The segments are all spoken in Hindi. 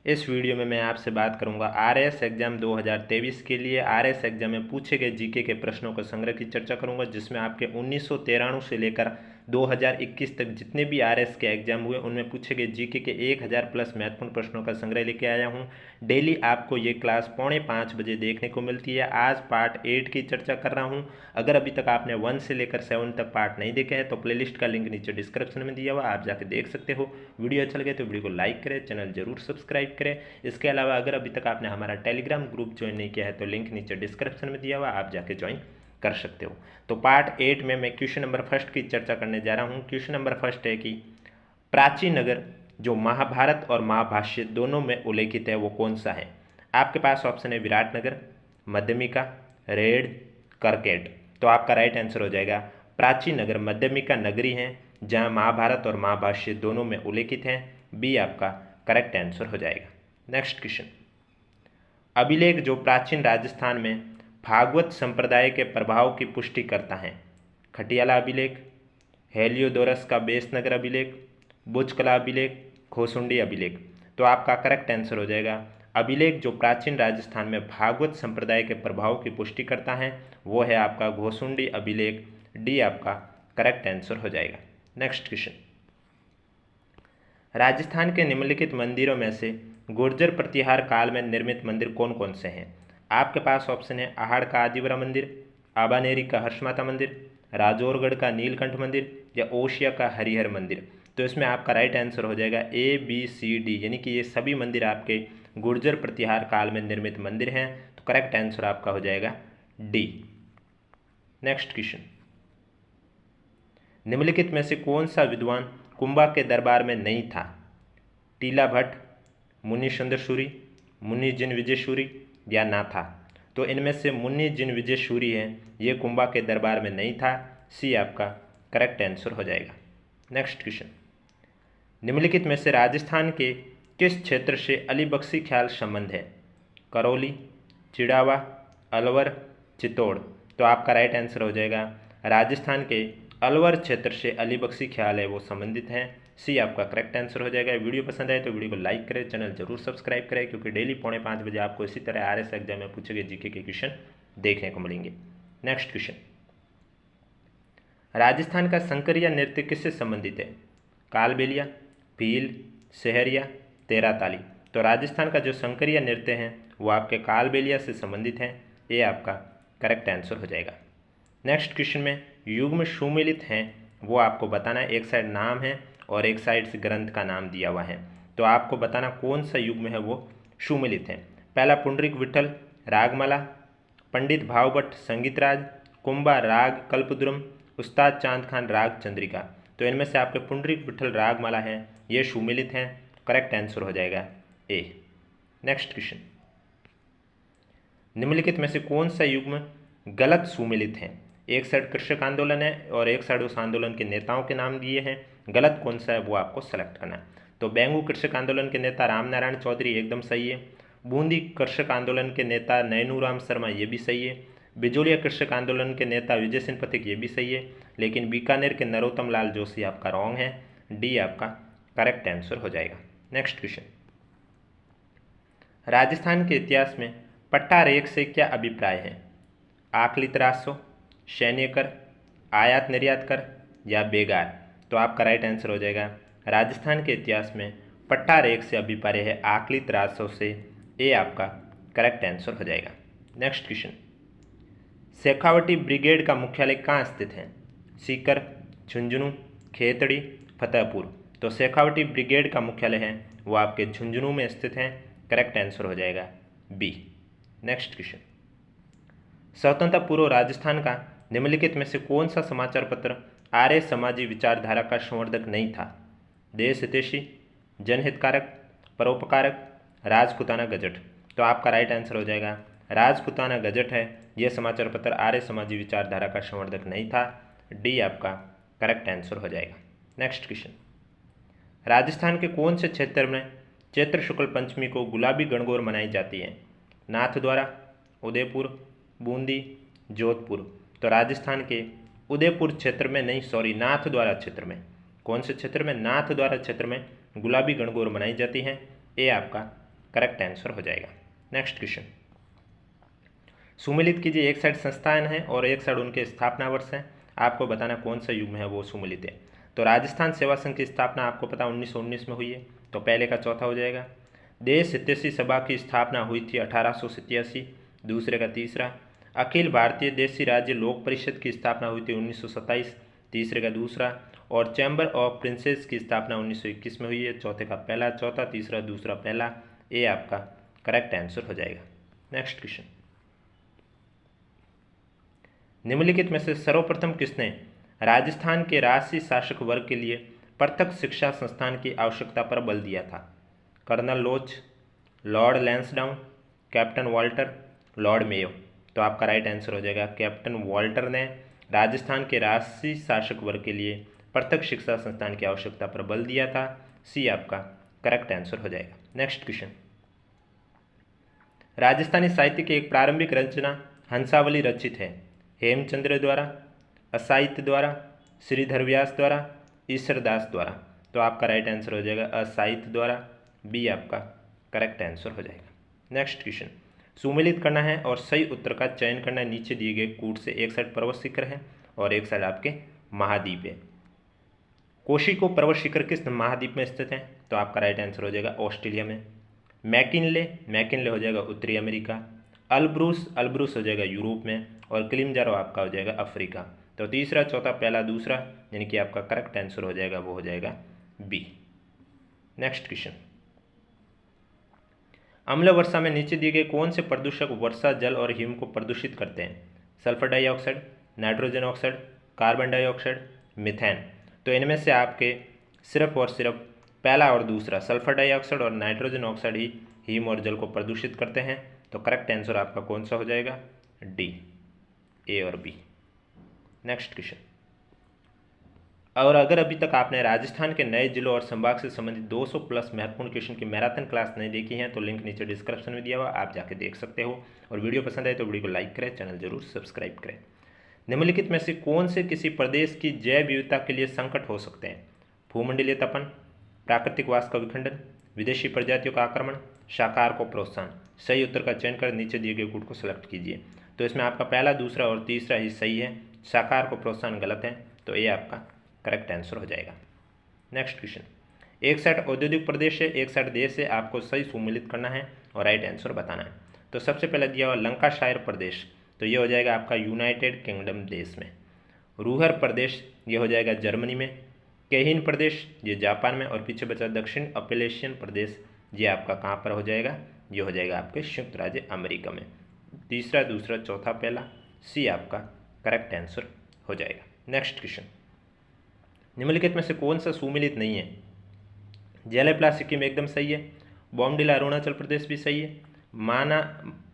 इस वीडियो में मैं आपसे बात करूंगा आरएस एग्जाम 2023 के लिए आरएस एग्जाम में पूछे गए जीके के प्रश्नों का संग्रह की चर्चा करूंगा, जिसमें आपके 1993 से लेकर 2021 तक जितने भी आरएस के एग्जाम हुए उनमें पूछे गए जीके के 1000 प्लस महत्वपूर्ण प्रश्नों का संग्रह लेके आया हूं। डेली आपको ये क्लास 4:45 बजे देखने को मिलती है। आज पार्ट 8 की चर्चा कर रहा हूं। अगर अभी तक आपने 1 से लेकर 7 तक पार्ट नहीं देखे हैं तो प्लेलिस्ट का लिंक नीचे डिस्क्रिप्शन में दिया हुआ, आप जाके देख सकते हो। वीडियो अच्छा लगे तो वीडियो को लाइक करें, चैनल जरूर सब्सक्राइब करें। इसके अलावा अगर अभी तक आपने हमारा टेलीग्राम ग्रुप ज्वाइन नहीं किया है तो लिंक नीचे डिस्क्रिप्शन में दिया हुआ, आप जाके ज्वाइन कर सकते हो। तो पार्ट 8 में मैं क्वेश्चन नंबर फर्स्ट की चर्चा करने जा रहा हूँ। क्वेश्चन नंबर फर्स्ट है कि प्राचीन नगर जो महाभारत और महाभाष्य दोनों में उल्लेखित है वो कौन सा है। आपके पास ऑप्शन है विराटनगर, मध्यमिका, रेड, करकेट। तो आपका राइट आंसर हो जाएगा प्राचीन नगर मध्यमिका नगरी है जहां महाभारत और महाभाष्य दोनों में उल्लेखित हैं। बी आपका करेक्ट आंसर हो जाएगा। नेक्स्ट क्वेश्चन, अभिलेख जो प्राचीन राजस्थान में भागवत संप्रदाय के प्रभाव की पुष्टि करता है। खटियाला अभिलेख, हेलियोडोरस का बेसनगर अभिलेख, बुचकला अभिलेख, खोसुंडी अभिलेख। तो आपका करेक्ट आंसर हो जाएगा अभिलेख जो प्राचीन राजस्थान में भागवत संप्रदाय के प्रभाव की पुष्टि करता है वो है आपका घोसुंडी अभिलेख। डी आपका करेक्ट आंसर हो जाएगा। नेक्स्ट क्वेश्चन, राजस्थान के निम्नलिखित मंदिरों में से गुर्जर प्रतिहार काल में निर्मित मंदिर कौन कौन से हैं। आपके पास ऑप्शन है आहड़ का आदिवरा मंदिर, आबानेरी का हर्षमाता मंदिर, राजौरगढ़ का नीलकंठ मंदिर या ओशिया का हरिहर मंदिर। तो इसमें आपका राइट आंसर हो जाएगा ए बी सी डी, यानी कि ये सभी मंदिर आपके गुर्जर प्रतिहार काल में निर्मित मंदिर हैं। तो करेक्ट आंसर आपका हो जाएगा डी। नेक्स्ट क्वेश्चन, निम्नलिखित में से कौन सा विद्वान कुंभा के दरबार में नहीं था। टीला भट्ट, मुनि सुंदर सूरी, मुनि जिन विजय सूरी या ना था। तो इनमें से मुनि जिन विजय सूरी है ये कुंभा के दरबार में नहीं था। सी आपका करेक्ट आंसर हो जाएगा। नेक्स्ट क्वेश्चन, निम्नलिखित में से राजस्थान के किस क्षेत्र से अली बख्शी ख्याल संबंध है। करौली, चिड़ावा, अलवर, चित्तौड़। तो आपका राइट आंसर हो जाएगा राजस्थान के अलवर क्षेत्र से अली बख्शी ख्याल है वो संबंधित हैं। सी आपका करेक्ट आंसर हो जाएगा। वीडियो पसंद आए तो वीडियो को लाइक करें, चैनल जरूर सब्सक्राइब करें, क्योंकि डेली 4:45 बजे आपको इसी तरह आरएस एग्जाम में पूछे गए जीके के क्वेश्चन देखने को मिलेंगे। नेक्स्ट क्वेश्चन, राजस्थान का संकरिया नृत्य किससे संबंधित है। कालबेलिया, भील, सहरिया, तेराताली। तो राजस्थान का जो संकरिया नृत्य है वो आपके कालबेलिया से संबंधित है। ये आपका करेक्ट आंसर हो जाएगा। नेक्स्ट क्वेश्चन में युग्म सुमेलित हैं वो आपको बताना है। एक साइड नाम है और एक साइड से ग्रंथ का नाम दिया हुआ है, तो आपको बताना कौन सा युग्म है वो सुमेलित है। पहला पुंडरीक विठल रागमाला, पंडित भावभट्ट संगीतराज, कुंभा राग कल्पद्रुम, उस्ताद चांद खान राग चंद्रिका। तो इनमें से आपके पुंडरीक विठल रागमाला है ये सुमेलित हैं। करेक्ट आंसर हो जाएगा ए। नेक्स्ट क्वेश्चन, निम्नलिखित में से कौन सा युग्म गलत सुमेलित है। एक साइड कृषक आंदोलन है और एक साइड उस आंदोलन के नेताओं के नाम दिए हैं, गलत कौन सा है वो आपको सेलेक्ट करना है। तो बेंगू कृषक आंदोलन के नेता रामनारायण चौधरी एकदम सही है। बूंदी कृषक आंदोलन के नेता नैनूराम शर्मा ये भी सही है। बिजोलिया कृषक आंदोलन के नेता विजय सिंह पथिक ये भी सही है। लेकिन बीकानेर के नरोत्तम लाल जोशी आपका रॉन्ग है। डी आपका करेक्ट आंसर हो जाएगा। नेक्स्ट क्वेश्चन, राजस्थान के इतिहास में पट्टा रेख से क्या अभिप्राय है। आकली तरासो, सैन्य कर, आयात निर्यात कर या बेगार। तो आपका राइट आंसर हो जाएगा राजस्थान के इतिहास में पट्टा रेख से अभिप्राय है आकली तरासों से। ए आपका करेक्ट आंसर हो जाएगा। नेक्स्ट क्वेश्चन, शेखावटी ब्रिगेड का मुख्यालय कहाँ स्थित है। सीकर, झुंझुनू, खेतड़ी, फतेहपुर। तो शेखावटी ब्रिगेड का मुख्यालय है वो आपके झुंझुनू में स्थित है। करेक्ट आंसर हो जाएगा बी। नेक्स्ट क्वेश्चन, स्वतंत्रता पूर्व राजस्थान का निम्नलिखित में से कौन सा समाचार पत्र आर्य समाजी विचारधारा का संवर्धक नहीं था। देश हितैषी, जनहितकारक, परोपकारक, राजपूताना गजट। तो आपका राइट आंसर हो जाएगा राजपूताना गजट है यह समाचार पत्र आर्य समाजी विचारधारा का संवर्धक नहीं था। डी आपका करेक्ट आंसर हो जाएगा। नेक्स्ट क्वेश्चन, राजस्थान के कौन से क्षेत्र में चैत्र शुक्ल पंचमी को गुलाबी गणगौर मनाई जाती है। नाथद्वारा, उदयपुर, बूंदी, जोधपुर। तो राजस्थान के उदयपुर क्षेत्र में नहीं, सॉरी, नाथद्वारा क्षेत्र में। कौन से क्षेत्र में। नाथद्वारा क्षेत्र में गुलाबी गणगौर मनाई जाती है। ए आपका करेक्ट आंसर हो जाएगा। नेक्स्ट क्वेश्चन, सुमेलित कीजिए, एक साइड संस्थान है और एक साइड उनके स्थापना वर्ष है, आपको बताना कौन सा युग में है वो सुमेलित है। तो राजस्थान सेवा संघ की स्थापना आपको पता 1919 में हुई है, तो पहले का चौथा हो जाएगा। देश हितैषी सभा की स्थापना हुई थी 1887, दूसरे का तीसरा। अखिल भारतीय देशी राज्य लोक परिषद की स्थापना हुई थी 1927, तीसरे का दूसरा। और चैम्बर ऑफ प्रिंसेस की स्थापना 1921 में हुई है, चौथे का पहला, चौथा तीसरा दूसरा पहला, ये आपका करेक्ट आंसर हो जाएगा। नेक्स्ट क्वेश्चन, निम्नलिखित में से सर्वप्रथम किसने राजस्थान के राजसी शासक वर्ग के लिए पृथक शिक्षा संस्थान की आवश्यकता पर बल दिया था? कर्नल लोच, Lord Lansdowne, captain Walter, Lord Mayo. तो आपका राइट आंसर हो जाएगा कैप्टन वॉल्टर ने राजस्थान के राजसी शासक वर्ग के लिए पृथक शिक्षा संस्थान की आवश्यकता पर बल दिया था, सी आपका करेक्ट आंसर हो जाएगा। नेक्स्ट क्वेश्चन, राजस्थानी साहित्य की एक प्रारंभिक रचना हंसावली रचित है हेमचंद्र द्वारा, असाहित्य द्वारा, श्रीधर व्यास द्वारा, ईश्वरदास द्वारा। तो आपका राइट आंसर हो जाएगा असाहित्य द्वारा, बी आपका करेक्ट आंसर हो जाएगा। नेक्स्ट क्वेश्चन, सुमेलित करना है और सही उत्तर का चयन करना है। नीचे दिए गए कूट से एक साइड पर्वत शिखर है और एक साइड आपके महाद्वीप है। कोशिको पर्वत शिखर किस महाद्वीप में स्थित है? तो आपका राइट आंसर हो जाएगा ऑस्ट्रेलिया में। मैकिनले हो जाएगा उत्तरी अमेरिका। अल्ब्रूस हो जाएगा यूरोप में। और किलिमंजारो आपका हो जाएगा अफ्रीका। तो तीसरा, चौथा, पहला, दूसरा, यानी कि आपका करेक्ट आंसर हो जाएगा वो हो जाएगा बी। नेक्स्ट क्वेश्चन, अम्ल वर्षा में नीचे दिए गए कौन से प्रदूषक वर्षा जल और हिम को प्रदूषित करते हैं? Sulphur dioxide, nitrogen oxide, carbon dioxide, methane. तो इनमें से आपके सिर्फ और सिर्फ पहला और दूसरा सल्फर डाइऑक्साइड और नाइट्रोजन ऑक्साइड ही हिम और जल को प्रदूषित करते हैं। तो करेक्ट आंसर आपका कौन सा हो जाएगा? डी, ए और बी। नेक्स्ट क्वेश्चन, और अगर अभी तक आपने राजस्थान के नए जिलों और संभाग से संबंधित 200 प्लस महत्वपूर्ण क्वेश्चन की मैराथन क्लास नहीं देखी है तो लिंक नीचे डिस्क्रिप्शन में दिया हुआ, आप जाके देख सकते हो। और वीडियो पसंद आए तो वीडियो को लाइक करें, चैनल जरूर सब्सक्राइब करें। निम्नलिखित में से कौन से किसी प्रदेश की जैव विविधता के लिए संकट हो सकते हैं? भूमंडलीय तपन, प्राकृतिक वास का विखंडन, विदेशी प्रजातियों का आक्रमण, शाकाहार को प्रोत्साहन। सही उत्तर का चयन कर नीचे दिए गए कूट को सिलेक्ट कीजिए। तो इसमें आपका पहला, दूसरा और तीसरा ही सही है, शाकाहार को प्रोत्साहन गलत है, तो ये आपका करेक्ट आंसर हो जाएगा। नेक्स्ट क्वेश्चन, एक साइड औद्योगिक प्रदेश है, एक साइड देश है, आपको सही सुमेलित करना है और राइट आंसर बताना है। तो सबसे पहले दिया हुआ लंकाशायर प्रदेश, तो ये हो जाएगा आपका यूनाइटेड किंगडम देश में। रूहर प्रदेश ये हो जाएगा जर्मनी में। केहिन प्रदेश ये जापान में। और पीछे बचा दक्षिण अपेलेशियन प्रदेश, ये आपका कहाँ पर हो जाएगा? ये हो जाएगा आपके संयुक्त राज्य अमेरिका में। तीसरा, दूसरा, चौथा, पहला, सी आपका करेक्ट आंसर हो जाएगा। नेक्स्ट क्वेश्चन, निम्नलिखित में से कौन सा सुमेलित नहीं है? जैलेप्ला सिक्किम एकदम सही है। बॉमडिला अरुणाचल प्रदेश भी सही है। माना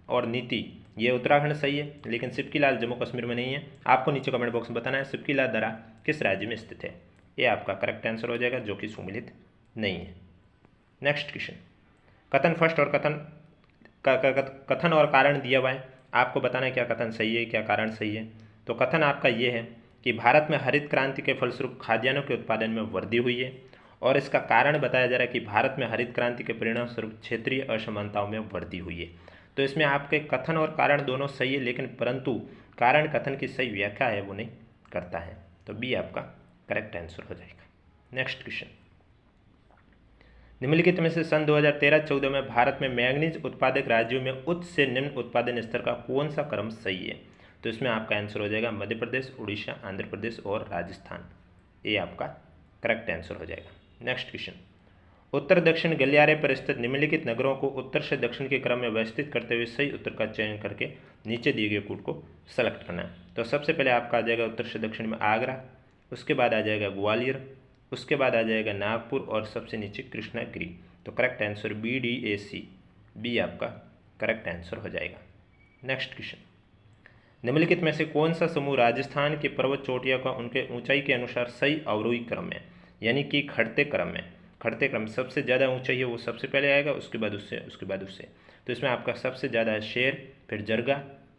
और नीति ये उत्तराखंड सही है, लेकिन सिपकीलाल जम्मू कश्मीर में नहीं है। आपको नीचे कमेंट बॉक्स में बताना है सिपकीलाल दर्रा किस राज्य में स्थित है, ये आपका करेक्ट आंसर हो जाएगा, जो कि सुमेलित नहीं है। नेक्स्ट क्वेश्चन, कथन फर्स्ट और कथन और कारण दिया हुआ है, आपको बताना है क्या कथन सही है क्या कारण सही है। तो कथन आपका ये है कि भारत में हरित क्रांति के फलस्वरूप खाद्यान्नों के उत्पादन में वृद्धि हुई है, और इसका कारण बताया जा रहा है कि भारत में हरित क्रांति के परिणाम स्वरूप क्षेत्रीय असमानताओं में वृद्धि हुई है। तो इसमें आपके कथन और कारण दोनों सही है, लेकिन परंतु कारण कथन की सही व्याख्या है वो नहीं करता है, तो बी आपका करेक्ट आंसर हो जाएगा। नेक्स्ट क्वेश्चन, निम्नलिखित में से सन 2013-14 में भारत में मैंगनीज उत्पादक राज्यों में उच्च से निम्न उत्पादन स्तर का कौन सा क्रम सही है? तो इसमें आपका आंसर हो जाएगा मध्य प्रदेश, उड़ीसा, आंध्र प्रदेश और राजस्थान, ये आपका करेक्ट आंसर हो जाएगा। नेक्स्ट क्वेश्चन, उत्तर दक्षिण गलियारे पर स्थित निम्नलिखित नगरों को उत्तर से दक्षिण के क्रम में व्यवस्थित करते हुए सही उत्तर का चयन करके नीचे दिए गए कूट को सेलेक्ट करना है। तो सबसे पहले आपका आ जाएगा उत्तर से दक्षिण में आगरा, उसके बाद आ जाएगा ग्वालियर, उसके बाद आ जाएगा नागपुर और सबसे नीचे कृष्णागिरी। तो करेक्ट आंसर BDAC, बी आपका करेक्ट आंसर हो जाएगा। नेक्स्ट क्वेश्चन, निम्नलिखित में से कौन सा समूह राजस्थान के पर्वत चोटियों का उनके ऊंचाई के अनुसार सही अवरोही क्रम में, यानी कि खड़ते क्रम सबसे ज़्यादा ऊंचाई है वो सबसे पहले आएगा, उसके बाद उससे। तो इसमें आपका सबसे ज़्यादा है शेर, फिर जरगा,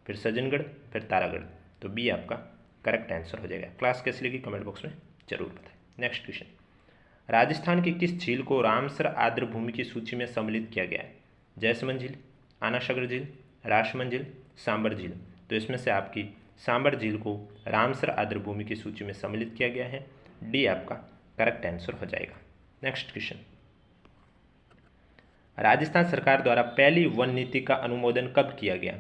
फिर सज्जनगढ़, फिर तारागढ़। तो बी आपका करेक्ट आंसर हो जाएगा। क्लास कैसी लगी कमेंट बॉक्स में जरूर बताएं। नेक्स्ट क्वेश्चन, राजस्थान की किस झील को रामसर आर्द्रभूमि की सूची में सम्मिलित किया गया है? जैसमंद झील, आनासागर झील, राजमंद झील, सांबर झील। तो इसमें से आपकी सांबर झील को रामसर आर्द्रभूमि की सूची में सम्मिलित किया गया है। डी आपका करेक्ट आंसर हो जाएगा। नेक्स्ट क्वेश्चन, राजस्थान सरकार द्वारा पहली वन नीति का अनुमोदन कब किया गया?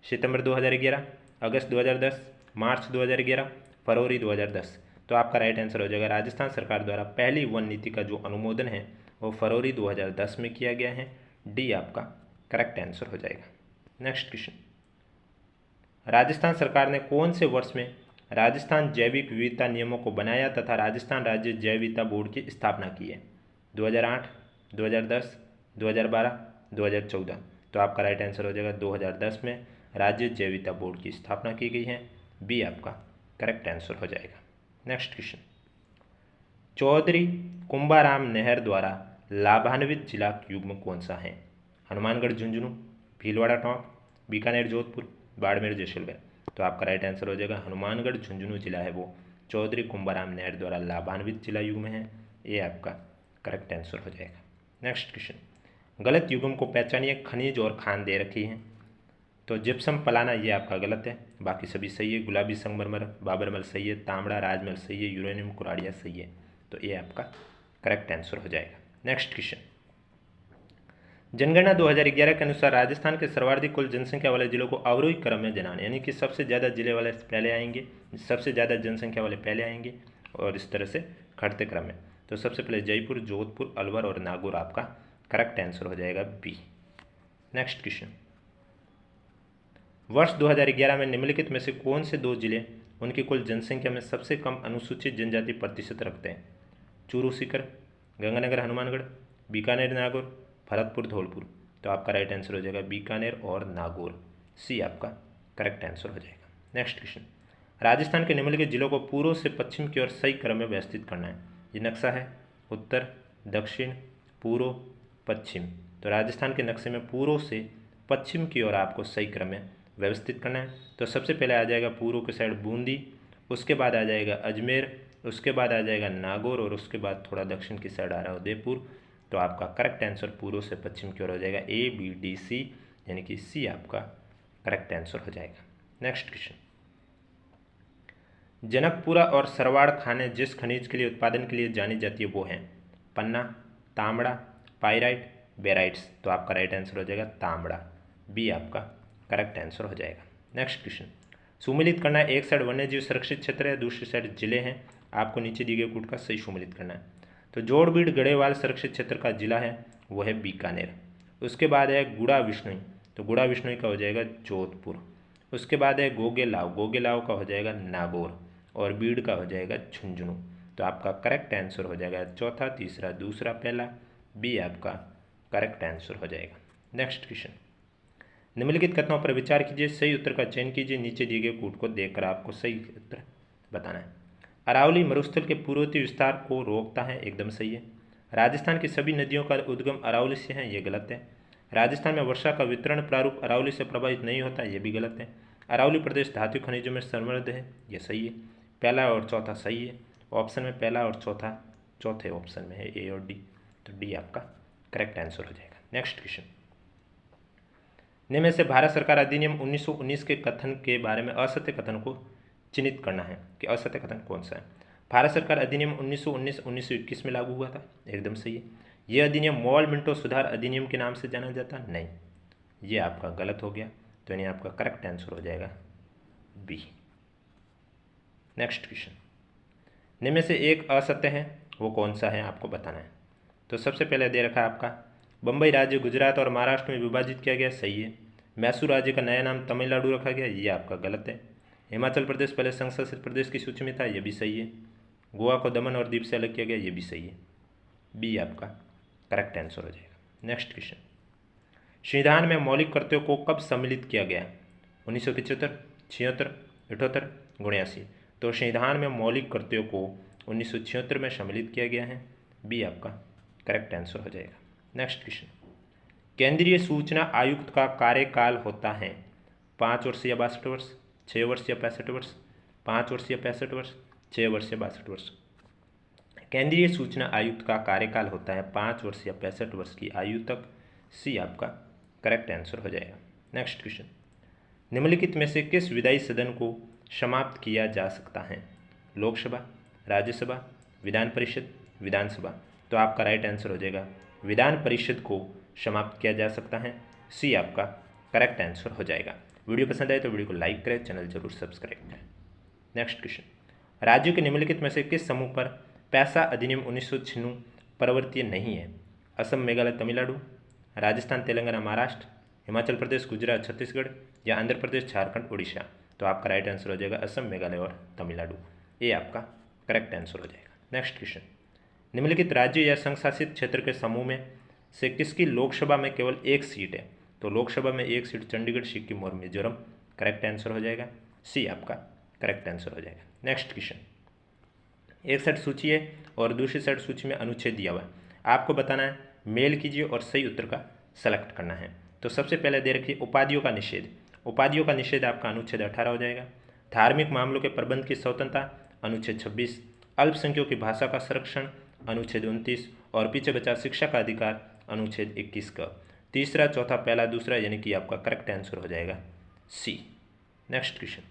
सितंबर 2011, अगस्त 2010, मार्च 2011, फरवरी 2010। तो आपका राइट आंसर हो जाएगा राजस्थान सरकार द्वारा पहली वन नीति का जो अनुमोदन है वो फरवरी 2010 में किया गया है। डी आपका करेक्ट आंसर हो जाएगा। नेक्स्ट क्वेश्चन, राजस्थान सरकार ने कौन से वर्ष में राजस्थान जैविक विविधता नियमों को बनाया तथा राजस्थान राज्य जैव विविधता बोर्ड की स्थापना की है? 2008, 2010, 2012, 2014। तो आपका राइट आंसर हो जाएगा 2010 में राज्य जैव विविधता बोर्ड की स्थापना की गई है। बी आपका करेक्ट आंसर हो जाएगा। नेक्स्ट क्वेश्चन, चौधरी कुंभाराम नेहर द्वारा लाभान्वित जिला युग्म कौन सा है? हनुमानगढ़ झुंझुनू, भीलवाड़ा टोंक, बीकानेर जोधपुर, बाड़मेर जैसलमेर। तो आपका राइट आंसर हो जाएगा हनुमानगढ़ झुंझुनू जिला है वो चौधरी कुंभाराम नेहर द्वारा लाभान्वित जिला युग्म है। ये आपका करेक्ट आंसर हो जाएगा। नेक्स्ट क्वेश्चन, गलत युग्म को पहचानिए। खनिज और खान दे रखी है। तो जिप्सम पलाना ये आपका गलत है, बाकी सभी सही है। गुलाबी संगमरमर, बाबरमल सही है। तांबड़ा राजमल सही है। यूरेनियम कुराड़िया सही है। तो ये आपका करेक्ट आंसर हो जाएगा। नेक्स्ट क्वेश्चन, जनगणना 2011 के अनुसार राजस्थान के सर्वाधिक कुल जनसंख्या वाले जिलों को अवरोही क्रम में जनाने, यानी कि सबसे ज़्यादा जिले वाले पहले आएंगे, सबसे ज़्यादा जनसंख्या वाले पहले आएंगे और इस तरह से घटते क्रम में। तो सबसे पहले जयपुर, जोधपुर, अलवर और नागौर आपका करेक्ट आंसर हो जाएगा बी। नेक्स्ट क्वेश्चन, वर्ष 2011 में निम्नलिखित में से कौन से दो जिले उनकी कुल जनसंख्या में सबसे कम अनुसूचित जनजाति प्रतिशत रखते हैं? चूरू सीकर, गंगानगर हनुमानगढ़, बीकानेर नागौर, भरतपुर धौलपुर। तो आपका राइट आंसर हो जाएगा बीकानेर और नागौर। सी आपका करेक्ट आंसर हो जाएगा। नेक्स्ट क्वेश्चन, राजस्थान के निम्नलिखित जिलों को पूर्व से पश्चिम की ओर सही क्रम में व्यवस्थित करना है। ये नक्शा है उत्तर, दक्षिण, पूर्व, पश्चिम। तो राजस्थान के नक्शे में पूर्व से पश्चिम की ओर आपको सही क्रम में व्यवस्थित करना है। तो सबसे पहले आ जाएगा पूर्व की साइड बूंदी, उसके बाद आ जाएगा अजमेर, उसके बाद आ जाएगा नागौर और उसके बाद थोड़ा दक्षिण की साइड आ रहा है उदयपुर। तो आपका करेक्ट आंसर पूर्व से पश्चिम की ओर हो जाएगा ए, बी, डी, सी, यानी कि सी आपका करेक्ट आंसर हो जाएगा। नेक्स्ट क्वेश्चन, जनकपुरा और सरवाड़ खाने जिस खनिज के लिए उत्पादन के लिए जानी जाती है वो हैं पन्ना, तांबड़ा, पाइराइट, बेराइट्स। तो आपका राइट आंसर हो जाएगा तांबड़ा। बी आपका करेक्ट आंसर हो जाएगा। नेक्स्ट क्वेश्चन, सुमेलित करना है। एक साइड वन्यजीव सुरक्षित क्षेत्र है, दूसरी साइड जिले हैं। आपको नीचे दिए गए कूट का सही सुमेलित करना है। तो जोड़बीड़ गढ़ेवाल सुरक्षित क्षेत्र का जिला है वो है बीकानेर। उसके बाद है गुड़ा विष्णुई, तो गुड़ा विष्णुई का हो जाएगा जोधपुर। उसके बाद है गोगेलाव, गोगेलाव का हो जाएगा नागौर और बीड़ का हो जाएगा झुंझुनू। तो आपका करेक्ट आंसर हो जाएगा चौथा, तीसरा, दूसरा, पहला। बी आपका करेक्ट आंसर हो जाएगा। नेक्स्ट क्वेश्चन, निम्नलिखित कथनों पर विचार कीजिए, सही उत्तर का चयन कीजिए। नीचे दिए गए कूट को देखकर आपको सही उत्तर बताना है। अरावली मरुस्थल के पूर्ववर्ती विस्तार को रोकता है, एकदम सही है। राजस्थान की सभी नदियों का उद्गम अरावली से है, ये गलत है। राजस्थान में वर्षा का वितरण प्रारूप अरावली से प्रभावित नहीं होता, ये भी गलत है। अरावली प्रदेश धातु खनिजों में समृद्ध है, ये सही है। पहला और चौथा सही है। ऑप्शन में पहला और चौथा चौथे ऑप्शन में है ए और डी। तो डी आपका करेक्ट आंसर हो जाएगा। नेक्स्ट क्वेश्चन, निम्न में से भारत सरकार अधिनियम 1919 के कथन के बारे में असत्य कथन को चिन्हित करना है कि असत्य कथन कौन सा है। भारत सरकार अधिनियम 1919 1921 में लागू हुआ था, एकदम सही है। यह अधिनियम मॉल मिंटो सुधार अधिनियम के नाम से जाना जाता नहीं, ये आपका गलत हो गया। तो यानी आपका करेक्ट आंसर हो जाएगा बी। नेक्स्ट क्वेश्चन, निम्न में से एक असत्य है, वो कौन सा है आपको बताना है। तो सबसे पहले दे रखा है आपका बम्बई राज्य गुजरात और महाराष्ट्र में विभाजित किया गया, सही है। मैसूर राज्य का नया नाम तमिलनाडु रखा गया, ये आपका गलत है। हिमाचल प्रदेश पहले संघ शासित प्रदेश की सूची में था, ये भी सही है। गोवा को दमन और दीप से अलग किया गया, ये भी सही है। बी आपका करेक्ट आंसर हो जाएगा। नेक्स्ट क्वेश्चन, संविधान में मौलिक कर्तव्यों को कब सम्मिलित किया गया? 1975, 76, 78, 79। तो संविधान में मौलिक कर्तव्यों को 1976 में सम्मिलित किया गया है। बी आपका करेक्ट आंसर हो जाएगा। नेक्स्ट क्वेश्चन, केंद्रीय सूचना आयुक्त का कार्यकाल होता है 5 वर्ष या 62 वर्ष, 6 वर्ष या 65 वर्ष, 5 वर्ष या 65 वर्ष, 6 वर्ष या 62 वर्ष। केंद्रीय सूचना आयुक्त का कार्यकाल होता है 5 वर्ष या 65 वर्ष की आयु तक। सी आपका करेक्ट आंसर हो जाएगा। नेक्स्ट क्वेश्चन, निम्नलिखित में से किस विधायी सदन को समाप्त किया जा सकता है? लोकसभा, राज्यसभा, विधान परिषद, विधानसभा। तो आपका राइट आंसर हो जाएगा विधान परिषद को समाप्त किया जा सकता है। सी आपका करेक्ट आंसर हो जाएगा। वीडियो पसंद आए तो वीडियो को लाइक करें, चैनल जरूर सब्सक्राइब करें। नेक्स्ट क्वेश्चन, राज्यों के निम्नलिखित में से किस समूह पर पैसा अधिनियम 1996 प्रवर्त्य नहीं है? असम, मेघालय, तमिलनाडु, राजस्थान, तेलंगाना, महाराष्ट्र, हिमाचल प्रदेश, गुजरात, छत्तीसगढ़ या आंध्र प्रदेश, झारखंड, उड़ीसा। तो आपका राइट आंसर हो जाएगा असम, मेघालय और तमिलनाडु। ये आपका करेक्ट आंसर हो जाएगा। नेक्स्ट क्वेश्चन, निम्नलिखित राज्य या संघ शासित क्षेत्र के समूह में से किसकी लोकसभा में केवल एक सीट है? तो लोकसभा में एक सीट चंडीगढ़, सिक्किम और मिजोरम। करेक्ट आंसर हो जाएगा सी आपका करेक्ट आंसर हो जाएगा। नेक्स्ट क्वेश्चन, एक साइड सूची है और दूसरी साइड सूची में अनुच्छेद दिया हुआ है, आपको बताना है, मेल कीजिए और सही उत्तर का सेलेक्ट करना है। तो सबसे पहले दे रखिए उपाधियों का निषेध। उपाधियों का निषेध आपका अनुच्छेद 18 हो जाएगा। धार्मिक मामलों के प्रबंध की स्वतंत्रता अनुच्छेद 26, अल्पसंख्यकों की भाषा का संरक्षण अनुच्छेद 29 और पीछे बचा शिक्षा का अधिकार अनुच्छेद 21 का तीसरा, चौथा, पहला, दूसरा, यानी कि आपका करेक्ट आंसर हो जाएगा सी। नेक्स्ट क्वेश्चन,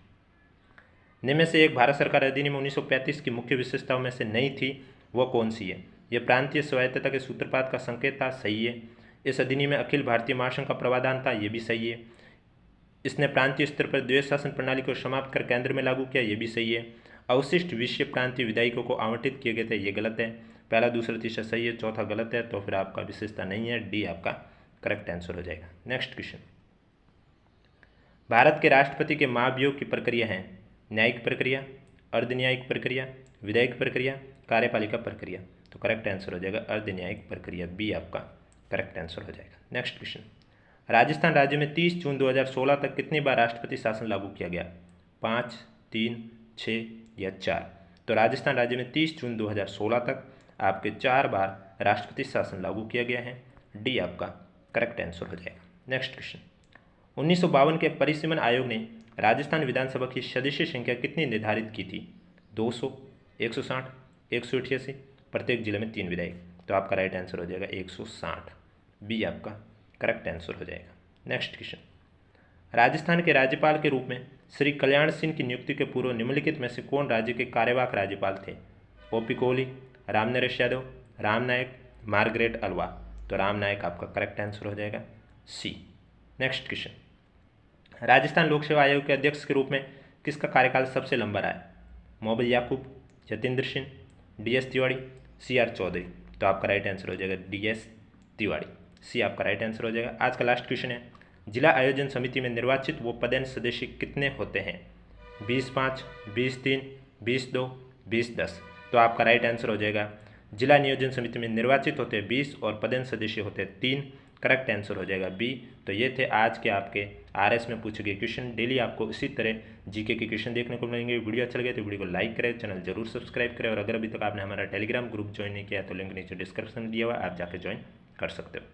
निम्न में से एक भारत सरकार अधिनियम 1935 की मुख्य विशेषताओं में से नहीं थी, वह कौन सी है? यह प्रांतीय स्वायत्तता के सूत्रपात का संकेत था, सही है। इस अधिनियम में अखिल भारतीय महासंघ का प्रावधान था, यह भी सही है। इसने प्रांतीय स्तर पर द्वैध शासन प्रणाली को समाप्त कर केंद्र में लागू किया, यह भी सही है। अवशिष्ट विषय प्रांतीय विधायकों को आवंटित किए गए थे, ये गलत है। पहला, दूसरा, तीसरा सही है, चौथा गलत है, तो फिर आपका विशेषता नहीं है, डी आपका करेक्ट आंसर हो जाएगा। नेक्स्ट क्वेश्चन, भारत के राष्ट्रपति के महाभियोग की प्रक्रिया है न्यायिक प्रक्रिया, अर्धन्यायिक प्रक्रिया, विधायिक प्रक्रिया, कार्यपालिका प्रक्रिया। तो करेक्ट आंसर हो जाएगा अर्धन्यायिक प्रक्रिया, बी आपका करेक्ट आंसर हो जाएगा। नेक्स्ट क्वेश्चन, राजस्थान राज्य में 30 जून 2016 तक कितनी बार राष्ट्रपति शासन लागू किया गया? 5, 3, 6 या 4। तो राजस्थान राज्य में 30 जून 2016 तक आपके 4 बार राष्ट्रपति शासन लागू किया गया है, डी आपका करेक्ट आंसर हो जाएगा। नेक्स्ट क्वेश्चन, 1952 के परिसीमन आयोग ने राजस्थान विधानसभा की सदस्य संख्या कितनी निर्धारित की थी? 200, 160, 188, प्रत्येक जिले में 3 विधायक। तो आपका राइट आंसर हो जाएगा 160, बी आपका करेक्ट आंसर हो जाएगा। नेक्स्ट क्वेश्चन, राजस्थान के राज्यपाल के रूप में श्री कल्याण सिंह की नियुक्ति के पूर्व निम्नलिखित में से कौन राज्य के कार्यवाहक राज्यपाल थे? ओपी कोहली, रामनरेश यादव, राम नायक, मार्गरेट अल्वा। तो राम नायक आपका करेक्ट आंसर हो जाएगा सी। नेक्स्ट क्वेश्चन, राजस्थान लोक सेवा आयोग के अध्यक्ष के रूप में किसका कार्यकाल सबसे लंबा रहा है? मोहम्मद याकूब, जतेंद्र सिंह, डी.एस. तिवारी, सी.आर. चौधरी। तो आपका राइट आंसर हो जाएगा डी.एस. तिवारी, सी आपका राइट आंसर हो जाएगा। आज का लास्ट क्वेश्चन है, जिला आयोजन समिति में निर्वाचित वो पदेन सदस्य कितने होते हैं? 20-5, 20-3, 20-2, 20-10। तो आपका राइट आंसर हो जाएगा जिला नियोजन समिति में निर्वाचित होते हैं 20 और पदेन सदस्य होते हैं 3। करेक्ट आंसर हो जाएगा बी। तो ये थे आज के आपके आरएस में पूछे गए क्वेश्चन। डेली आपको इसी तरह जीके के क्वेश्चन देखने को मिलेंगे। वीडियो अच्छा लगे तो वीडियो को लाइक करें, चैनल जरूर सब्सक्राइब करें और अगर अभी तक आपने हमारा टेलीग्राम ग्रुप ज्वाइन नहीं किया तो लिंक नीचे डिस्क्रिप्शन में दिया हुआ है, आप जाकर ज्वाइन कर सकते हो।